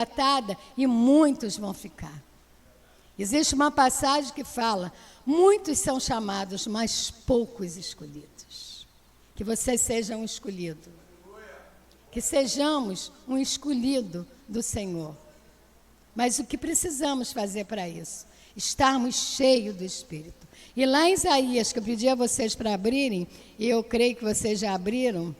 tratada e muitos vão ficar. Existe uma passagem que fala: muitos são chamados, mas poucos escolhidos. Que vocês sejam um escolhido. Que sejamos um escolhido do Senhor. Mas o que precisamos fazer para isso? Estarmos cheios do Espírito. E lá em Isaías, que eu pedi a vocês para abrirem, e eu creio que vocês já abriram,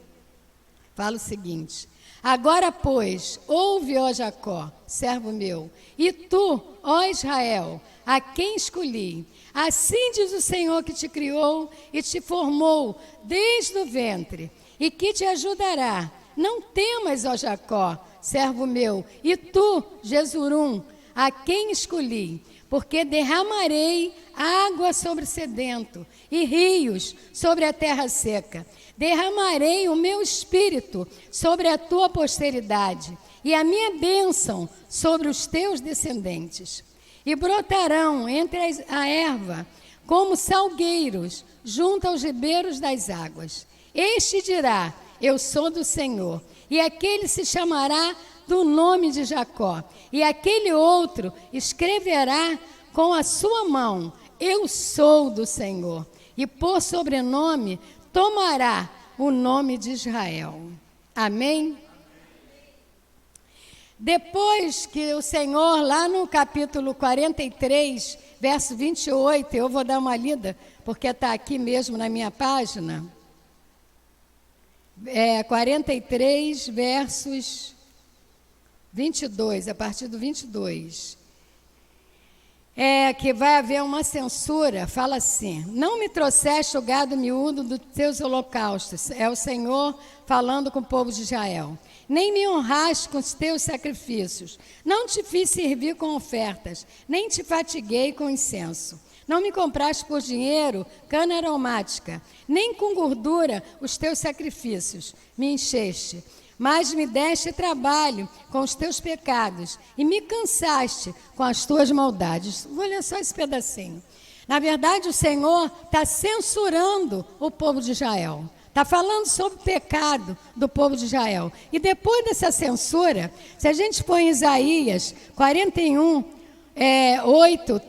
fala o seguinte: agora, pois, ouve, ó Jacó, servo meu, e tu, ó Israel, a quem escolhi. Assim diz o Senhor que te criou e te formou desde o ventre, e que te ajudará. Não temas, ó Jacó, servo meu, e tu, Jesurum, a quem escolhi, porque derramarei água sobre o sedento e rios sobre a terra seca. Derramarei o meu espírito sobre a tua posteridade e a minha bênção sobre os teus descendentes. E brotarão entre a erva como salgueiros junto aos ribeiros das águas. Este dirá: eu sou do Senhor, e aquele se chamará do nome de Jacó, e aquele outro escreverá com a sua mão: eu sou do Senhor, e por sobrenome tomará o nome de Israel. Amém? Depois que o Senhor, lá no capítulo 43, verso 28, eu vou dar uma lida, porque está aqui mesmo na minha página. 43, versos 22, a partir do 22. Que vai haver uma censura, fala assim: não me trouxeste o gado miúdo dos teus holocaustos, é o Senhor falando com o povo de Israel, nem me honraste com os teus sacrifícios, não te fiz servir com ofertas, nem te fatiguei com incenso. Não me compraste por dinheiro cana aromática, nem com gordura os teus sacrifícios me encheste. Mas me deste trabalho com os teus pecados e me cansaste com as tuas maldades. Vou ler só esse pedacinho. Na verdade, o Senhor está censurando o povo de Israel. Está falando sobre o pecado do povo de Israel. E depois dessa censura, se a gente for em Isaías 41, 8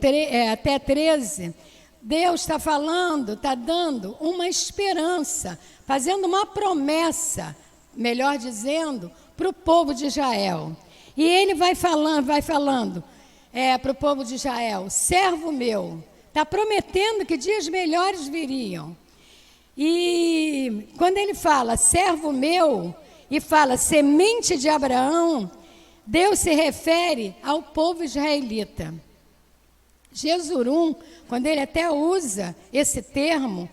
até 13, Deus está falando, está dando uma esperança, fazendo uma promessa, melhor dizendo, para o povo de Israel. E ele vai falando para o povo de Israel: servo meu, está prometendo que dias melhores viriam. E quando ele fala servo meu e fala semente de Abraão, Deus se refere ao povo israelita. Jesurum, quando ele até usa esse termo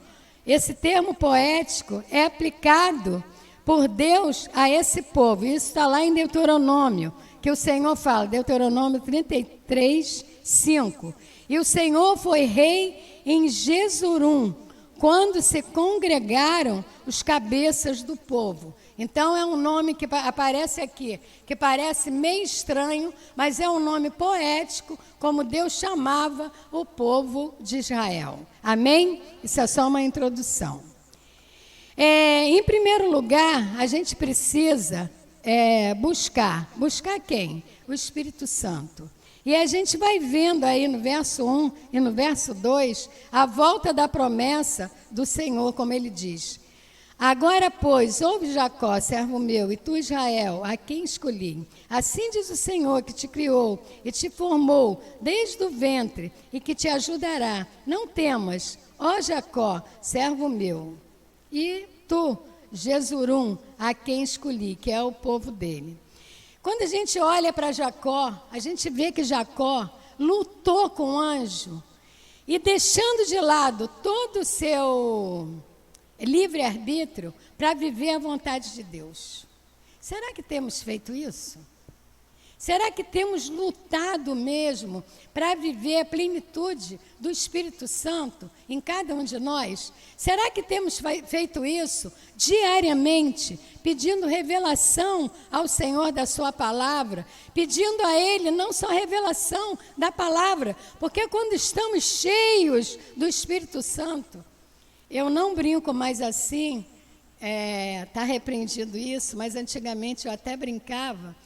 poético é aplicado por Deus a esse povo. Isso está lá em Deuteronômio, que o Senhor fala, Deuteronômio 33, 5. E o Senhor foi rei em Jesurum, quando se congregaram os cabeças do povo. Então é um nome que aparece aqui, que parece meio estranho, mas é um nome poético, como Deus chamava o povo de Israel. Amém? Isso é só uma introdução. Em primeiro lugar, a gente precisa buscar quem? O Espírito Santo. E a gente vai vendo aí no verso 1 e no verso 2, a volta da promessa do Senhor, como ele diz: agora, pois, ouve Jacó, servo meu, e tu, Israel, a quem escolhi. Assim diz o Senhor que te criou e te formou desde o ventre e que te ajudará. Não temas, ó Jacó, servo meu. E tu, Jesurum, a quem escolhi, que é o povo dele. Quando a gente olha para Jacó, a gente vê que Jacó lutou com o anjo e deixando de lado todo o seu livre-arbítrio para viver a vontade de Deus. Será que temos feito isso? Será que temos lutado mesmo para viver a plenitude do Espírito Santo em cada um de nós? Será que temos feito isso diariamente, pedindo revelação ao Senhor da sua palavra, pedindo a Ele não só revelação da palavra, porque quando estamos cheios do Espírito Santo, eu não brinco mais assim, está repreendido isso, mas antigamente eu até brincava.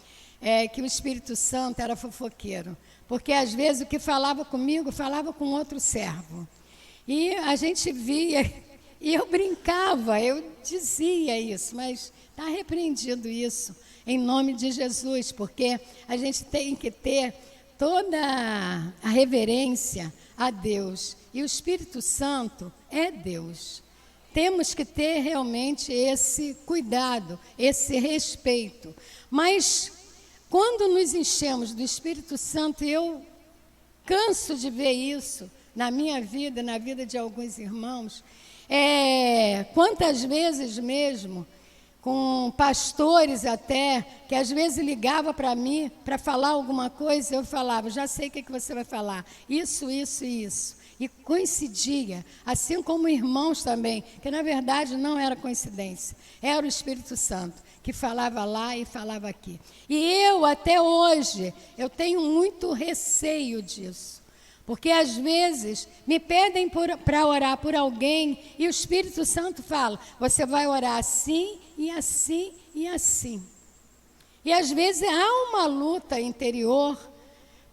que o Espírito Santo era fofoqueiro, porque às vezes o que falava comigo, falava com outro servo. E a gente via, e eu brincava, eu dizia isso, mas está repreendido isso, em nome de Jesus, porque a gente tem que ter toda a reverência a Deus. E o Espírito Santo é Deus. Temos que ter realmente esse cuidado, esse respeito. Mas quando nos enchemos do Espírito Santo, eu canso de ver isso na minha vida, na vida de alguns irmãos. Quantas vezes mesmo, com pastores até, que às vezes ligava para mim para falar alguma coisa, eu falava, já sei o que você vai falar, isso, isso e isso. E coincidia, assim como irmãos também, que na verdade não era coincidência, era o Espírito Santo, que falava lá e falava aqui. E eu, até hoje, eu tenho muito receio disso. Porque às vezes me pedem para orar por alguém e o Espírito Santo fala, você vai orar assim e assim e assim. E às vezes há uma luta interior,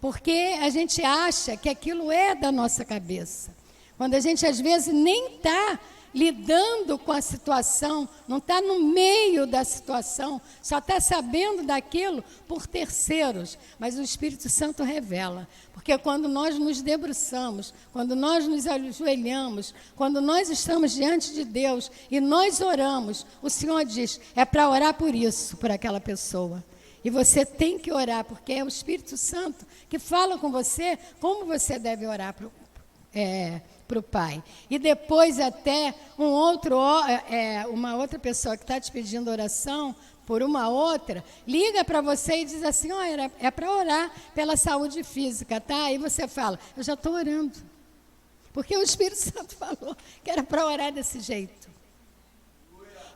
porque a gente acha que aquilo é da nossa cabeça. Quando a gente às vezes nem está lidando com a situação, não está no meio da situação, só está sabendo daquilo por terceiros, mas o Espírito Santo revela, porque quando nós nos debruçamos, quando nós nos ajoelhamos, quando nós estamos diante de Deus e nós oramos, o Senhor diz, é para orar por isso, por aquela pessoa. E você tem que orar, porque é o Espírito Santo que fala com você como você deve orar para o Pai. E depois até uma outra pessoa que está te pedindo oração por uma outra, liga para você e diz assim, é para orar pela saúde física, tá? Aí você fala, eu já estou orando. Porque o Espírito Santo falou que era para orar desse jeito.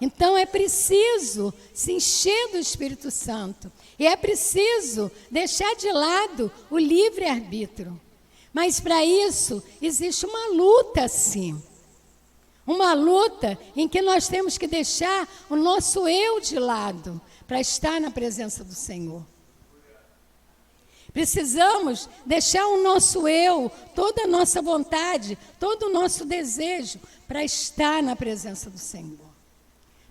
Então é preciso se encher do Espírito Santo. E é preciso deixar de lado o livre-arbítrio. Mas para isso existe uma luta, sim. Uma luta em que nós temos que deixar o nosso eu de lado para estar na presença do Senhor. Precisamos deixar o nosso eu, toda a nossa vontade, todo o nosso desejo para estar na presença do Senhor.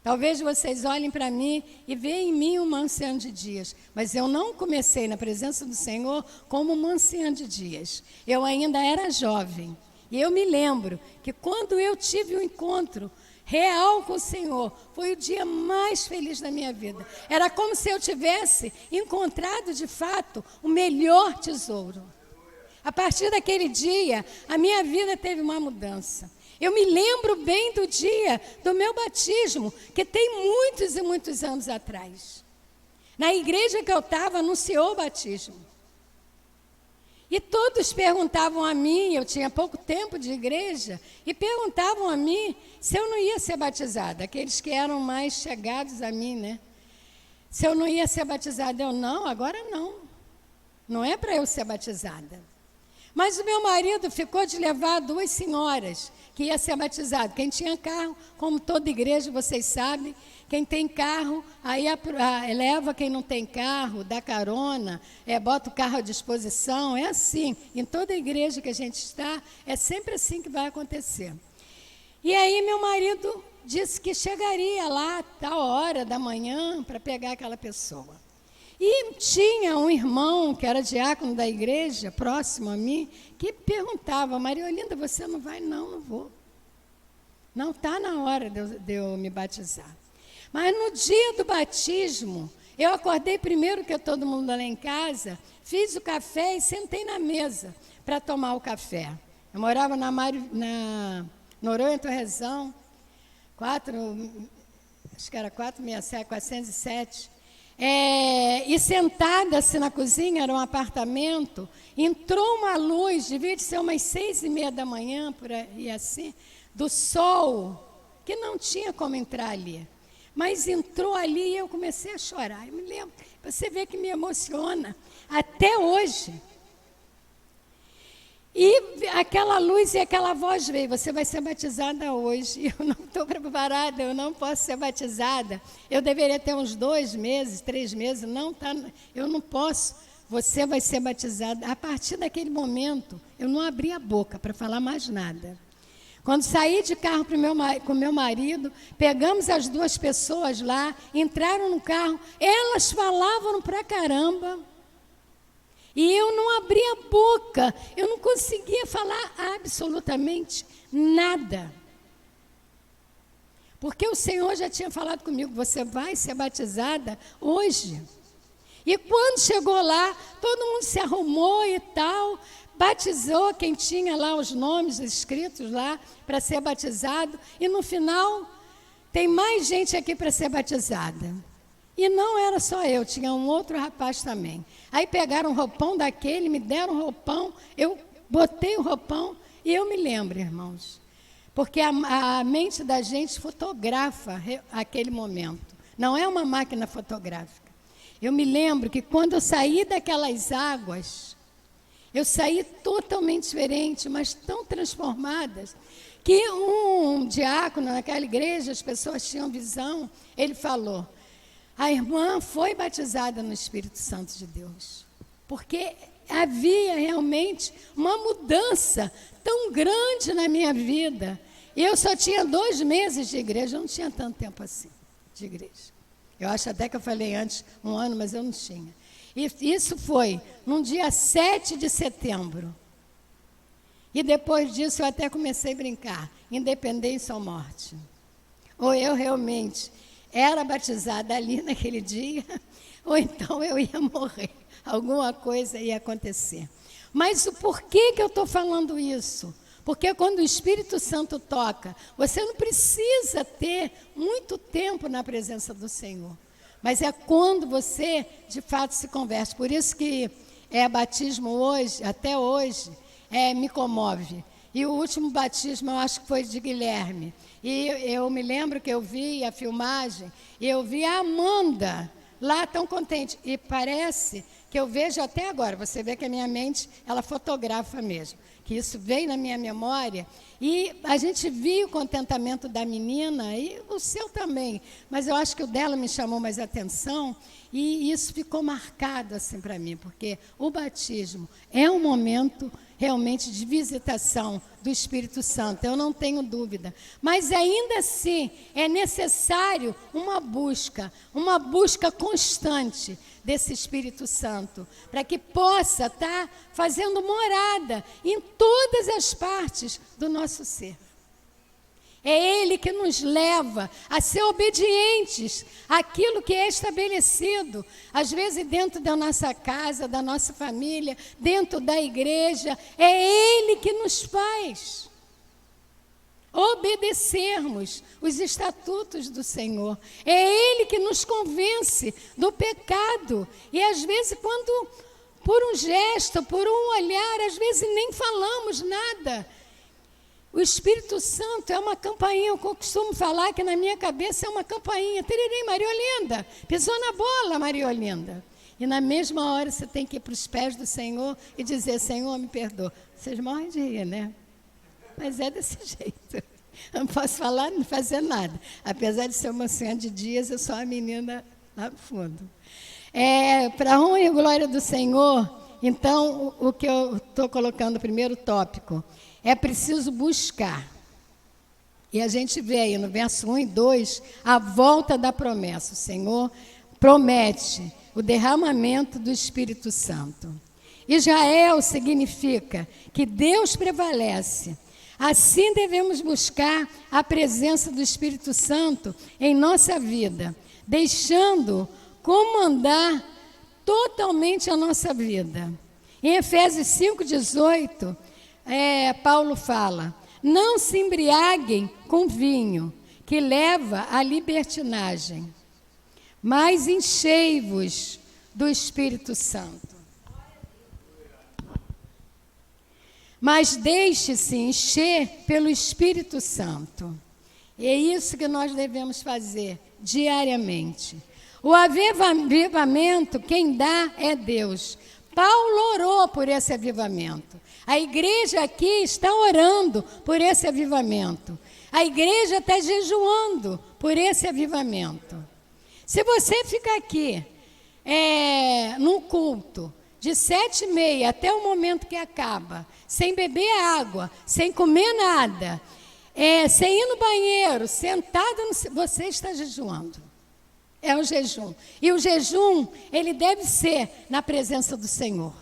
Talvez vocês olhem para mim e vejam em mim uma anciã de dias, mas eu não comecei na presença do Senhor como uma anciã de dias. Eu ainda era jovem. E eu me lembro que quando eu tive um encontro real com o Senhor, foi o dia mais feliz da minha vida. Era como se eu tivesse encontrado de fato o melhor tesouro. A partir daquele dia, a minha vida teve uma mudança. Eu me lembro bem do dia do meu batismo, que tem muitos e muitos anos atrás. Na igreja que eu estava, anunciou o batismo. E todos perguntavam a mim, eu tinha pouco tempo de igreja, e perguntavam a mim se eu não ia ser batizada, aqueles que eram mais chegados a mim, né? Se eu não ia ser batizada, eu não, agora não. Não é para eu ser batizada. Mas o meu marido ficou de levar 2 senhoras que ia ser batizado. Quem tinha carro, como toda igreja, vocês sabem, quem tem carro, aí leva quem não tem carro, dá carona, bota o carro à disposição, é assim. Em toda igreja que a gente está, é sempre assim que vai acontecer. E aí meu marido disse que chegaria lá, tal hora da manhã, para pegar aquela pessoa. E tinha um irmão, que era diácono da igreja, próximo a mim, que perguntava, Maria Olinda, você não vai? Não, não vou. Não está na hora de eu me batizar. Mas no dia do batismo, eu acordei primeiro que todo mundo lá em casa, fiz o café e sentei na mesa para tomar o café. Eu morava na Noronha Torrezão, acho que era 467, 407. E sentada assim na cozinha, era um apartamento, entrou uma luz, devia de ser umas 6:30 da manhã, por aí assim, do sol, que não tinha como entrar ali. Mas entrou ali e eu comecei a chorar. Eu me lembro, você vê que me emociona, até hoje. E aquela luz e aquela voz veio: você vai ser batizada hoje. Eu não estou preparada, eu não posso ser batizada. Eu deveria ter uns 2 meses, 3 meses. Não, tá, eu não posso. Você vai ser batizada. A partir daquele momento, eu não abri a boca para falar mais nada. Quando saí de carro com meu marido, pegamos as 2 pessoas lá, entraram no carro, elas falavam pra caramba. E eu não abri a boca, eu não conseguia falar absolutamente nada. Porque o Senhor já tinha falado comigo: você vai ser batizada hoje. E quando chegou lá, todo mundo se arrumou e tal, batizou quem tinha lá os nomes escritos lá para ser batizado. E no final, tem mais gente aqui para ser batizada. E não era só eu, tinha um outro rapaz também. Aí pegaram um roupão daquele, me deram um roupão, eu botei o roupão e eu me lembro, irmãos. Porque a mente da gente fotografa aquele momento. Não é uma máquina fotográfica. Eu me lembro que quando eu saí daquelas águas, eu saí totalmente diferente, mas tão transformadas, que um diácono naquela igreja, as pessoas tinham visão, ele falou: a irmã foi batizada no Espírito Santo de Deus. Porque havia realmente uma mudança tão grande na minha vida. E eu só tinha 2 meses de igreja, eu não tinha tanto tempo assim de igreja. Eu acho até que eu falei antes 1 ano, mas eu não tinha. E isso foi no dia 7 de setembro. E depois disso eu até comecei a brincar: independência ou morte. Ou eu realmente era batizada ali naquele dia, ou então eu ia morrer. Alguma coisa ia acontecer. Mas o porquê que eu estou falando isso? Porque quando o Espírito Santo toca, você não precisa ter muito tempo na presença do Senhor. Mas é quando você, de fato, se converte. Por isso que batismo hoje, até hoje, me comove. E o último batismo, eu acho que foi de Guilherme. E eu me lembro que eu vi a filmagem, e eu vi a Amanda lá tão contente. E parece que eu vejo até agora, você vê que a minha mente, ela fotografa mesmo. Que isso veio na minha memória. E a gente viu o contentamento da menina, e o seu também. Mas eu acho que o dela me chamou mais atenção, e isso ficou marcado assim para mim. Porque o batismo é um momento realmente de visitação do Espírito Santo, eu não tenho dúvida. Mas ainda assim é necessário uma busca constante desse Espírito Santo, para que possa estar fazendo morada em todas as partes do nosso ser. É Ele que nos leva a ser obedientes àquilo que é estabelecido, às vezes dentro da nossa casa, da nossa família, dentro da igreja. É Ele que nos faz obedecermos os estatutos do Senhor. É Ele que nos convence do pecado. E às vezes, quando por um gesto, por um olhar, às vezes nem falamos nada. O Espírito Santo é uma campainha. Eu costumo falar que na minha cabeça é uma campainha. Tererém, Maria Olinda, pisou na bola, Maria Olinda. E na mesma hora você tem que ir para os pés do Senhor e dizer: Senhor, me perdoa. Vocês morrem de rir, né? Mas é desse jeito. Eu não posso falar, não fazer nada. Apesar de ser uma senhora de dias, eu sou a menina lá no fundo. Para a honra e glória do Senhor, então, o que eu estou colocando, o primeiro tópico, é preciso buscar. E a gente vê aí no verso 1 e 2, a volta da promessa. O Senhor promete o derramamento do Espírito Santo. Israel significa que Deus prevalece. Assim devemos buscar a presença do Espírito Santo em nossa vida, deixando comandar totalmente a nossa vida. Em Efésios 5,18, Paulo fala: não se embriaguem com vinho, que leva à libertinagem, mas enchei-vos do Espírito Santo. Mas deixe-se encher pelo Espírito Santo. E é isso que nós devemos fazer diariamente. O avivamento, quem dá é Deus. Paulo orou por esse avivamento. A igreja aqui está orando por esse avivamento. A igreja está jejuando por esse avivamento. Se você ficar aqui, num culto, de 7h30 até o momento que acaba, sem beber água, sem comer nada, sem ir no banheiro, sentado, você está jejuando. É o jejum. E o jejum, ele deve ser na presença do Senhor.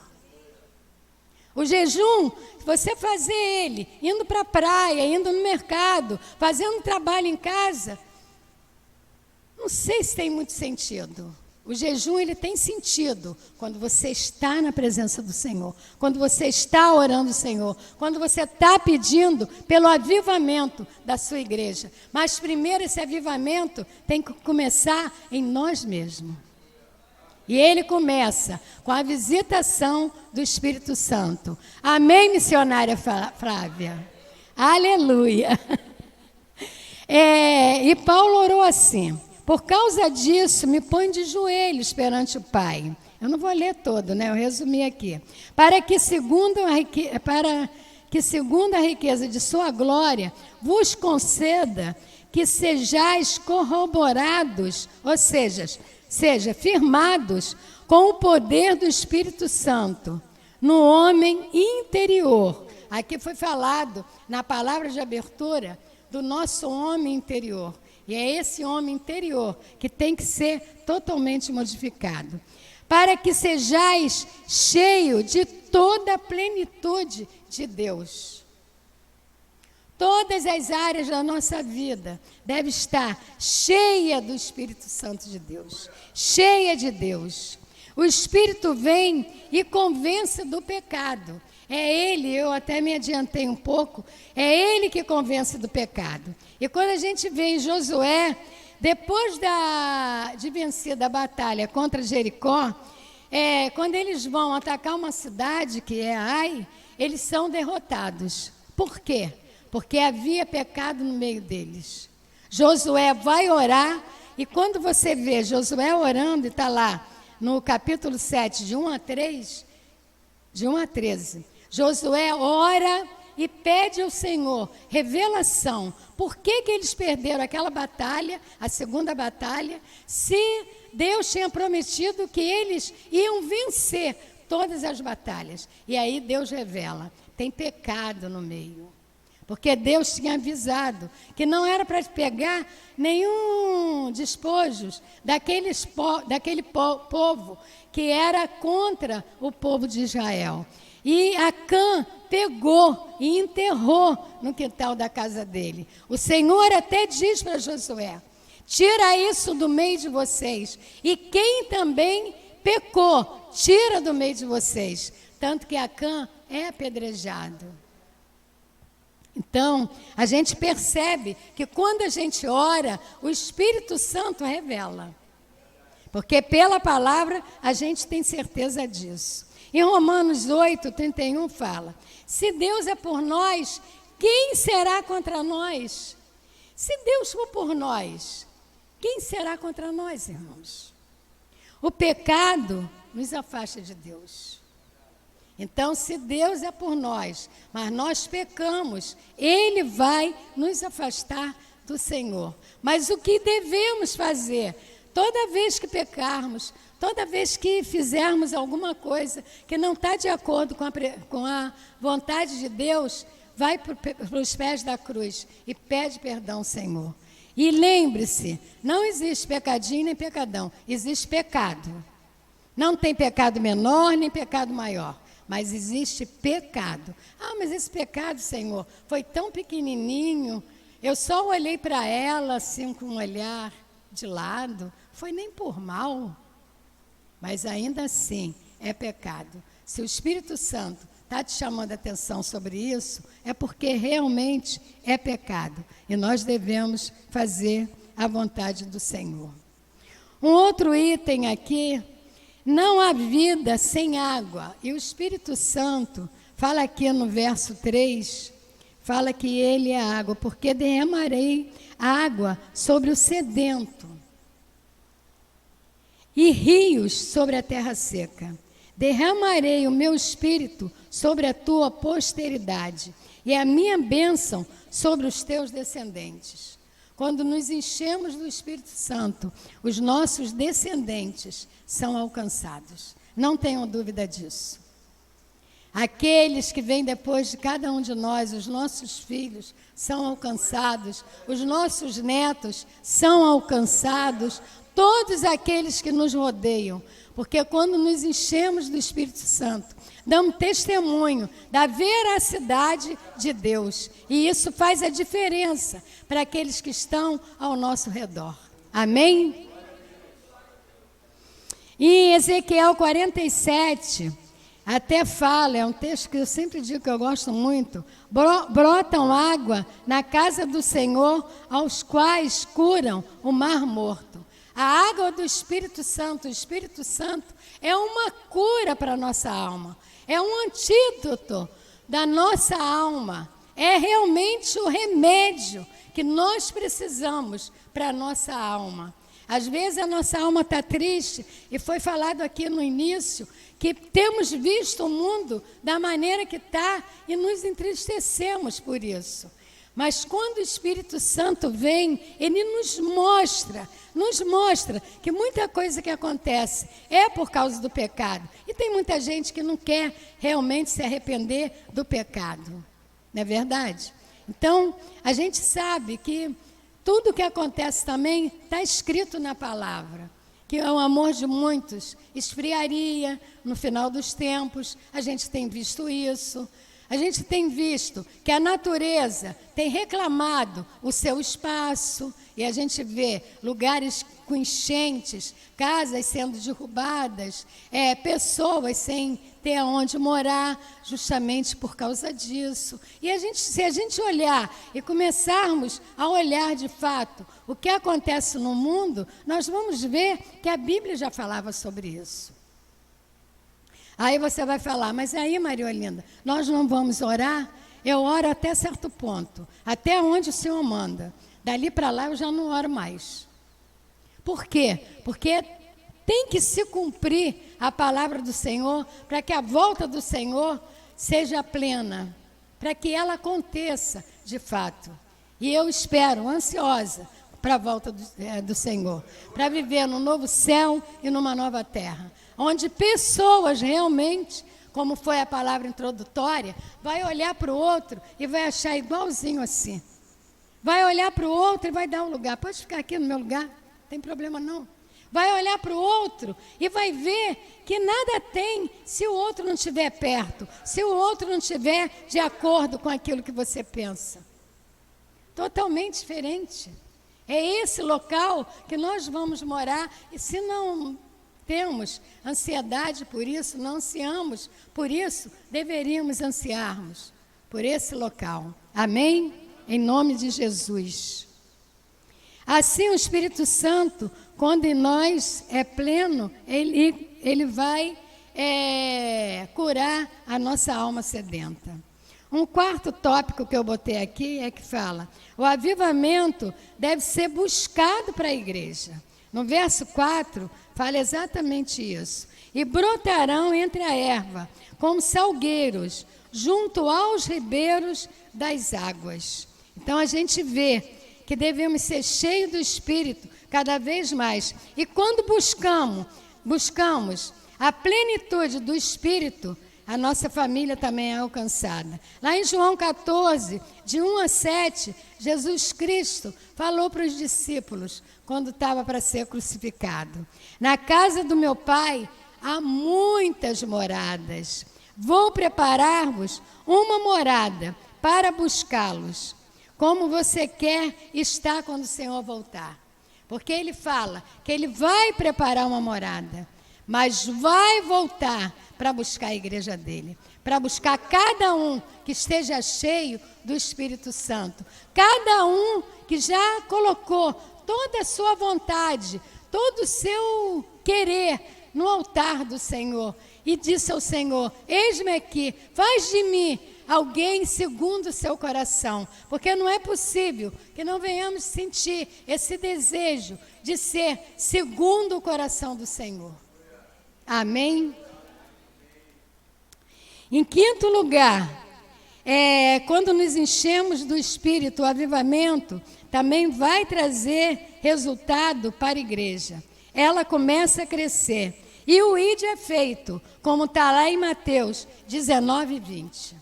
O jejum, você fazer ele, indo para a praia, indo no mercado, fazendo trabalho em casa, não sei se tem muito sentido. O jejum, ele tem sentido quando você está na presença do Senhor, quando você está orando ao Senhor, quando você está pedindo pelo avivamento da sua igreja. Mas primeiro esse avivamento tem que começar em nós mesmos. E ele começa com a visitação do Espírito Santo. Amém, missionária Flávia? Aleluia! E Paulo orou assim: por causa disso, me põe de joelhos perante o Pai. Eu não vou ler todo, né? Eu resumi aqui. Para que segundo a riqueza de sua glória, vos conceda que sejais corroborados, ou seja, firmados com o poder do Espírito Santo no homem interior. Aqui foi falado na palavra de abertura do nosso homem interior. E é esse homem interior que tem que ser totalmente modificado. Para que sejais cheio de toda a plenitude de Deus. Todas as áreas da nossa vida devem estar cheia do Espírito Santo de Deus. Cheia de Deus. O Espírito vem e convence do pecado. É Ele, eu até me adiantei um pouco, é Ele que convence do pecado. E quando a gente vê em Josué, depois de vencida a batalha contra Jericó, quando eles vão atacar uma cidade, que é Ai, eles são derrotados. Por quê? Porque havia pecado no meio deles. Josué vai orar, e quando você vê Josué orando, e está lá no capítulo 7, de 1 a 13, Josué ora e pede ao Senhor revelação. Por que eles perderam aquela batalha, a segunda batalha, se Deus tinha prometido que eles iam vencer todas as batalhas? E aí Deus revela, tem pecado no meio. Porque Deus tinha avisado que não era para pegar nenhum despojos daquele povo que era contra o povo de Israel. E Acã pegou e enterrou no quintal da casa dele. O Senhor até diz para Josué: tira isso do meio de vocês. E quem também pecou, tira do meio de vocês. Tanto que Acã é apedrejado. Então, a gente percebe que quando a gente ora, o Espírito Santo revela. Porque pela palavra a gente tem certeza disso. Em Romanos 8, 31 fala: se Deus é por nós, quem será contra nós? Se Deus for por nós, quem será contra nós, irmãos? O pecado nos afasta de Deus. Então, se Deus é por nós, mas nós pecamos, Ele vai nos afastar do Senhor. Mas o que devemos fazer? Toda vez que pecarmos, toda vez que fizermos alguma coisa que não está de acordo com a vontade de Deus, vai para os pés da cruz e pede perdão ao Senhor. E lembre-se, não existe pecadinho nem pecadão, existe pecado. Não tem pecado menor nem pecado maior. Mas existe pecado. Ah, mas esse pecado, Senhor, foi tão pequenininho. Eu só olhei para ela assim com um olhar de lado. Foi nem por mal. Mas ainda assim é pecado. Se o Espírito Santo está te chamando a atenção sobre isso, é porque realmente é pecado. E nós devemos fazer a vontade do Senhor. Um outro item aqui: não há vida sem água. E o Espírito Santo fala aqui no verso 3, fala que Ele é água, porque derramarei água sobre o sedento e rios sobre a terra seca. derramarei o meu espírito sobre a tua posteridade e a minha bênção sobre os teus descendentes. Quando nos enchemos do Espírito Santo, os nossos descendentes são alcançados. Não tenham dúvida disso. Aqueles que vêm depois de cada um de nós, os nossos filhos, são alcançados, os nossos netos são alcançados, todos aqueles que nos rodeiam, porque quando nos enchemos do Espírito Santo, damos testemunho da veracidade de Deus, e isso faz a diferença para aqueles que estão ao nosso redor. Amém? Em Ezequiel 47, até fala, é um texto que eu sempre digo que eu gosto muito, brotam água na casa do Senhor, aos quais curam o mar morto. A água do Espírito Santo, o Espírito Santo é uma cura para a nossa alma, é um antídoto da nossa alma, é realmente o remédio que nós precisamos para a nossa alma. Às vezes a nossa alma está triste, e foi falado aqui no início, que temos visto o mundo da maneira que está e nos entristecemos por isso. Mas quando o Espírito Santo vem, ele nos mostra que muita coisa que acontece é por causa do pecado. E tem muita gente que não quer realmente se arrepender do pecado. Não é verdade? Então, a gente sabe que tudo que acontece também está escrito na palavra, que o amor de muitos esfriaria no final dos tempos. A gente tem visto isso. A gente tem visto que a natureza tem reclamado o seu espaço, e a gente vê lugares com enchentes, casas sendo derrubadas, pessoas sem ter aonde morar, justamente por causa disso. E se a gente olhar e começarmos a olhar de fato o que acontece no mundo, nós vamos ver que a Bíblia já falava sobre isso. Aí você vai falar, mas aí, Maria Olinda, nós não vamos orar? Eu oro até certo ponto, até onde o Senhor manda. Dali para lá eu já não oro mais. Por quê? Porque tem que se cumprir a palavra do Senhor, para que a volta do Senhor seja plena, para que ela aconteça de fato. E eu espero, ansiosa, para a volta do Senhor, para viver num novo céu e numa nova terra, onde pessoas realmente, como foi a palavra introdutória, vai olhar para o outro e vai achar igualzinho assim. Vai olhar para o outro e vai dar um lugar. Pode ficar aqui no meu lugar, não tem problema não. Vai olhar para o outro e vai ver que nada tem se o outro não estiver perto, se o outro não estiver de acordo com aquilo que você pensa. Totalmente diferente. É esse local que nós vamos morar, e se não temos ansiedade por isso, não ansiamos por isso, deveríamos ansiarmos por esse local. Amém? Em nome de Jesus. Assim, o Espírito Santo, quando em nós é pleno, ele vai curar a nossa alma sedenta. Um quarto tópico que eu botei aqui é que fala: o avivamento deve ser buscado para a igreja. No verso 4, fala exatamente isso. E brotarão entre a erva, como salgueiros, junto aos ribeiros das águas. Então a gente vê que devemos ser cheios do Espírito cada vez mais. E quando buscamos a plenitude do Espírito, a nossa família também é alcançada. Lá em João 14, de 1 a 7, Jesus Cristo falou para os discípulos, quando estava para ser crucificado: na casa do meu Pai há muitas moradas. Vou preparar-vos uma morada para buscá-los. Como você quer estar quando o Senhor voltar? Porque Ele fala que Ele vai preparar uma morada, mas vai voltar para buscar a igreja dele, para buscar cada um que esteja cheio do Espírito Santo, cada um que já colocou toda a sua vontade, todo o seu querer no altar do Senhor, e disse ao Senhor: eis-me aqui, faz de mim alguém segundo o seu coração, porque não é possível que não venhamos sentir esse desejo de ser segundo o coração do Senhor. Amém? Em quinto lugar, quando nos enchemos do Espírito, o avivamento também vai trazer resultado para a igreja. Ela começa a crescer. E o ID é feito, como está lá em Mateus 19, 20.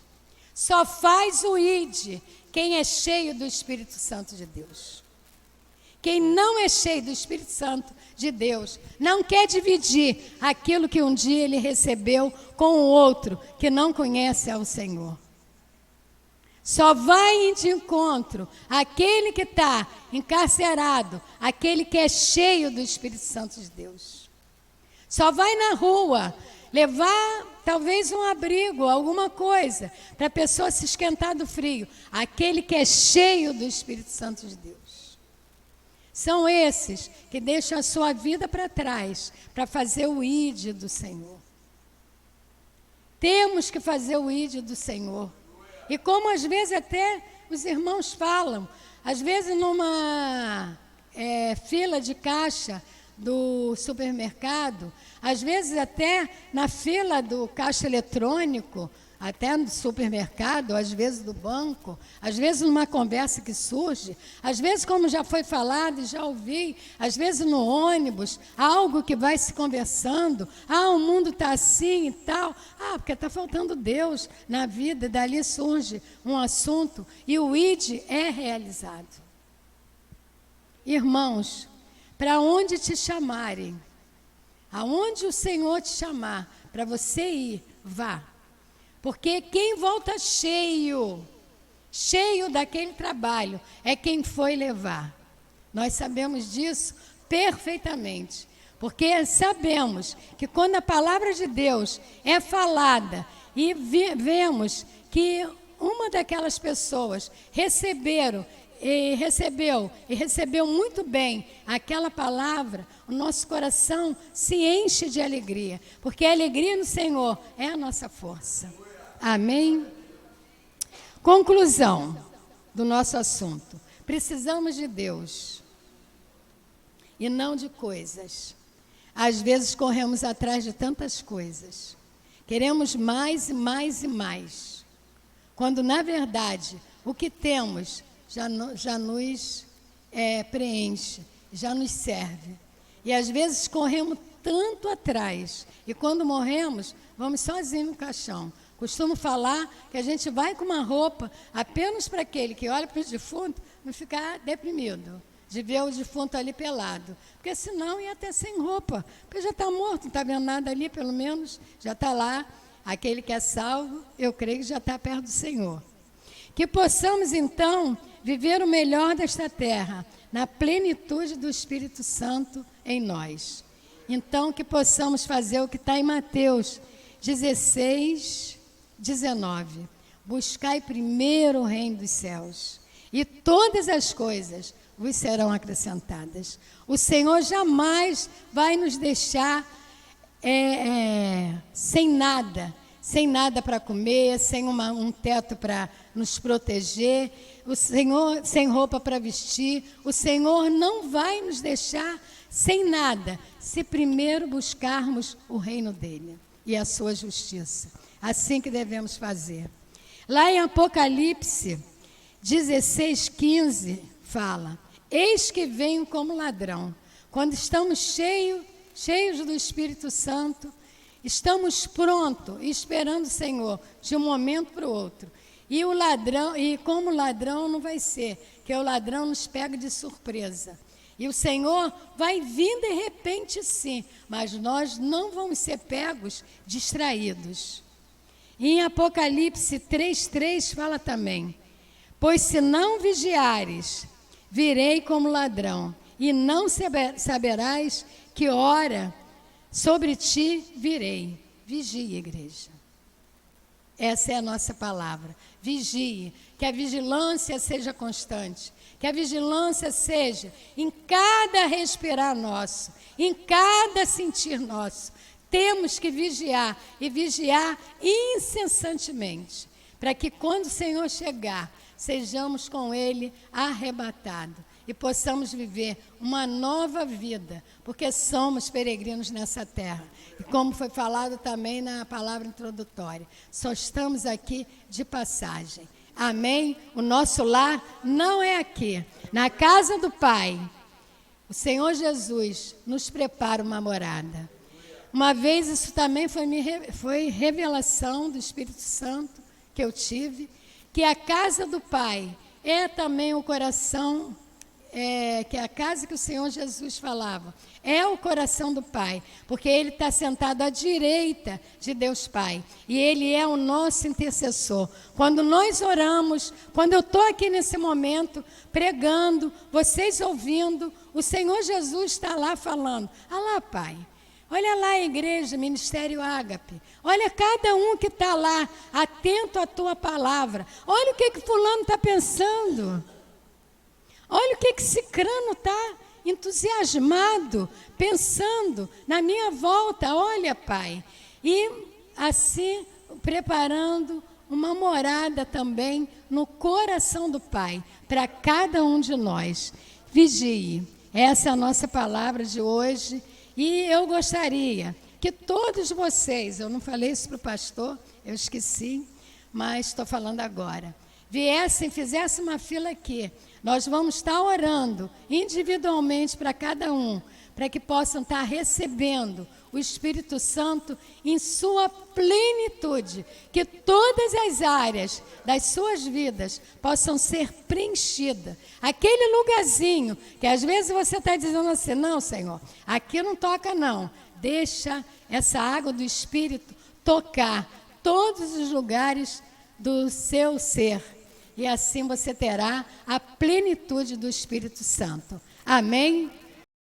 Só faz o ID quem é cheio do Espírito Santo de Deus. Quem não é cheio do Espírito Santo de Deus não quer dividir aquilo que um dia ele recebeu com o outro que não conhece ao Senhor. Só vai de encontro aquele que está encarcerado, aquele que é cheio do Espírito Santo de Deus. Só vai na rua levar talvez um abrigo, alguma coisa, para a pessoa se esquentar do frio. Aquele que é cheio do Espírito Santo de Deus. São esses que deixam a sua vida para trás, para fazer o ID do Senhor. Temos que fazer o ID do Senhor. E como às vezes até os irmãos falam, às vezes numa fila de caixa do supermercado, às vezes até na fila do caixa eletrônico, até no supermercado, às vezes do banco, às vezes numa conversa que surge, às vezes, como já foi falado e já ouvi, às vezes no ônibus, algo que vai se conversando, o mundo está assim e tal, porque está faltando Deus na vida, e dali surge um assunto e o ID é realizado. Irmãos, para onde te chamarem, aonde o Senhor te chamar, para você ir, vá. Porque quem volta cheio daquele trabalho, é quem foi levar. Nós sabemos disso perfeitamente. Porque sabemos que quando a palavra de Deus é falada e vemos que uma daquelas pessoas recebeu muito bem aquela palavra, o nosso coração se enche de alegria. Porque a alegria no Senhor é a nossa força. Amém? Conclusão do nosso assunto. Precisamos de Deus e não de coisas. Às vezes corremos atrás de tantas coisas. Queremos mais e mais e mais. Quando, na verdade, o que temos já nos preenche, já nos serve. E às vezes corremos tanto atrás. E quando morremos, vamos sozinhos no caixão. Costumo falar que a gente vai com uma roupa apenas para aquele que olha para o defunto não ficar deprimido, de ver o defunto ali pelado. Porque senão ia até sem roupa, porque já está morto, não está vendo nada ali, pelo menos já está lá. Aquele que é salvo, eu creio que já está perto do Senhor. Que possamos, então, viver o melhor desta terra, na plenitude do Espírito Santo em nós. Então, que possamos fazer o que está em Mateus 16, 19. Buscai primeiro o reino dos céus, e todas as coisas vos serão acrescentadas. O Senhor jamais vai nos deixar sem nada para comer, sem um teto para nos proteger, o Senhor sem roupa para vestir. O Senhor não vai nos deixar sem nada, se primeiro buscarmos o reino dele e a sua justiça. Assim que devemos fazer. Lá em Apocalipse 16, 15, fala: eis que venho como ladrão. Quando estamos cheios do Espírito Santo, estamos prontos, esperando o Senhor, de um momento para o outro. E como ladrão não vai ser, que o ladrão nos pega de surpresa. E o Senhor vai vir de repente, sim, mas nós não vamos ser pegos distraídos. E em Apocalipse 3:3 fala também: pois se não vigiares, virei como ladrão, e não saberás que hora sobre ti virei. Vigie, igreja. Essa é a nossa palavra. Vigie. Que a vigilância seja constante. Que a vigilância seja em cada respirar nosso, em cada sentir nosso. Temos que vigiar e vigiar incessantemente, para que quando o Senhor chegar, sejamos com Ele arrebatados. e possamos viver uma nova vida, porque somos peregrinos nessa terra. E como foi falado também na palavra introdutória, só estamos aqui de passagem. Amém? O nosso lar não é aqui. Na casa do Pai, o Senhor Jesus nos prepara uma morada. Uma vez, isso também foi revelação do Espírito Santo que eu tive, que a casa do Pai é também o coração, que é a casa que o Senhor Jesus falava, é o coração do Pai, porque Ele está sentado à direita de Deus Pai, e Ele é o nosso intercessor. Quando nós oramos, quando eu estou aqui nesse momento, pregando, vocês ouvindo, o Senhor Jesus está lá falando, ah lá, Pai, olha lá a igreja, Ministério Ágape. Olha cada um que está lá, atento à tua palavra. Olha o que fulano está pensando. Olha o que cicrano está entusiasmado, pensando na minha volta. Olha, Pai. E assim, preparando uma morada também no coração do Pai, para cada um de nós. Vigie. Essa é a nossa palavra de hoje. E eu gostaria que todos vocês, eu não falei isso para o pastor, eu esqueci, mas estou falando agora, fizessem uma fila aqui. Nós vamos estar orando individualmente para cada um, para que possam estar recebendo o Espírito Santo em sua plenitude, que todas as áreas das suas vidas possam ser preenchidas. Aquele lugarzinho que às vezes você está dizendo assim, não, Senhor, aqui não toca não. Deixa essa água do Espírito tocar todos os lugares do seu ser. E assim você terá a plenitude do Espírito Santo. Amém?